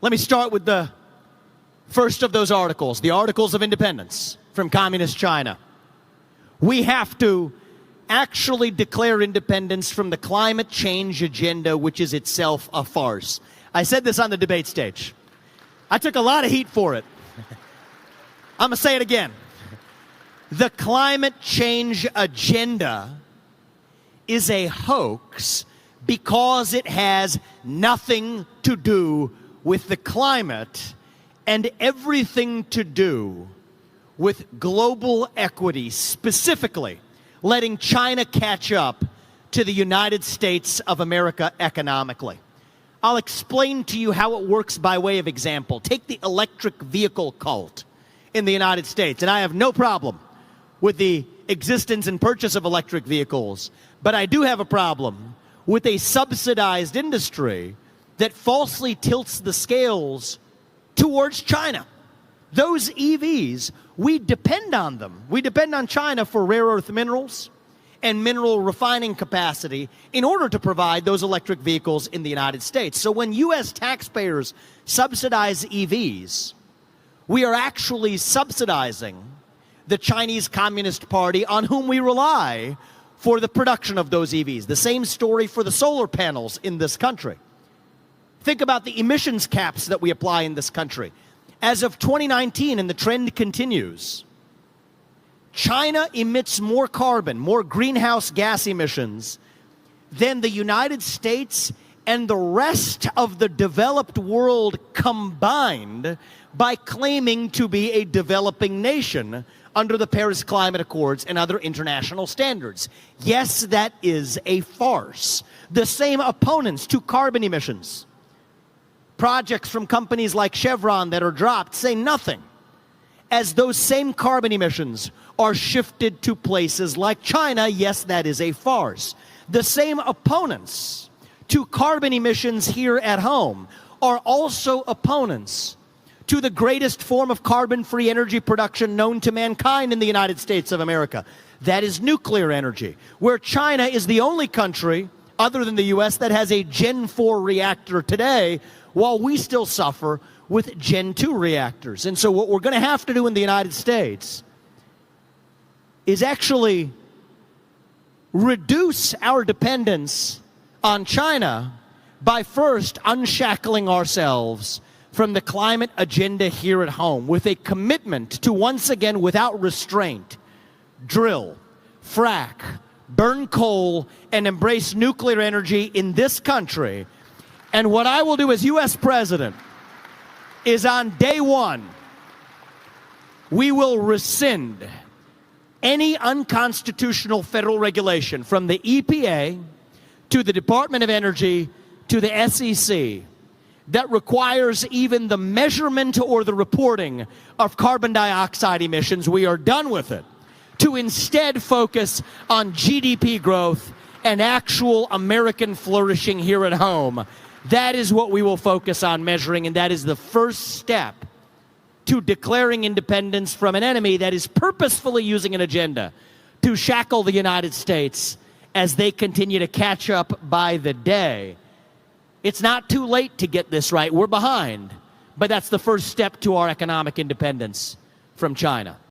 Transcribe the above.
Let me start with the first of those articles, the Articles of Independence from Communist China. We have to actually declare independence from the climate change agenda, which is itself a farce. I said this on the debate stage. I took a lot of heat for it. I'm going to say it again. The climate change agenda is a hoax because it has nothing to do with the climate and everything to do with global equity, specifically letting China catch up to the United States of America economically. I'll explain to you how it works by way of example. Take the electric vehicle cult in the United States, and I have no problem with the existence and purchase of electric vehicles, but I do have a problem with a subsidized industry that falsely tilts the scales towards China. Those EVs, we depend on them. We depend on China for rare earth minerals and mineral refining capacity in order to provide those electric vehicles in the United States. So when U.S. taxpayers subsidize EVs, we are actually subsidizing the Chinese Communist Party on whom we rely for the production of those EVs. The same story for the solar panels in this country. Think about the emissions caps that we apply in this country. As of 2019, and the trend continues, China emits more carbon, more greenhouse gas emissions than the United States and the rest of the developed world combined by claiming to be a developing nation under the Paris Climate Accords and other international standards. Yes, that is a farce. The same opponents to carbon emissions, projects from companies like Chevron that are dropped, say nothing, as those same carbon emissions are shifted to places like China. Yes, that is a farce. The same opponents to carbon emissions here at home are also opponents to the greatest form of carbon-free energy production known to mankind in the United States of America. That is nuclear energy, where China is the only country, other than the U.S., that has a Gen 4 reactor today, while we still suffer with Gen 2 reactors. And so what we're going to have to do in the United States is actually reduce our dependence on China by first unshackling ourselves from the climate agenda here at home with a commitment to once again, without restraint, drill, frack, burn coal, and embrace nuclear energy in this country. And what I will do as U.S. President is on day one, we will rescind any unconstitutional federal regulation from the EPA to the Department of Energy to the SEC that requires even the measurement or the reporting of carbon dioxide emissions. We are done with it, to instead focus on GDP growth and actual American flourishing here at home. That is what we will focus on measuring, and that is the first step to declaring independence from an enemy that is purposefully using an agenda to shackle the United States as they continue to catch up by the day. It's not too late to get this right. We're behind, but that's the first step to our economic independence from China.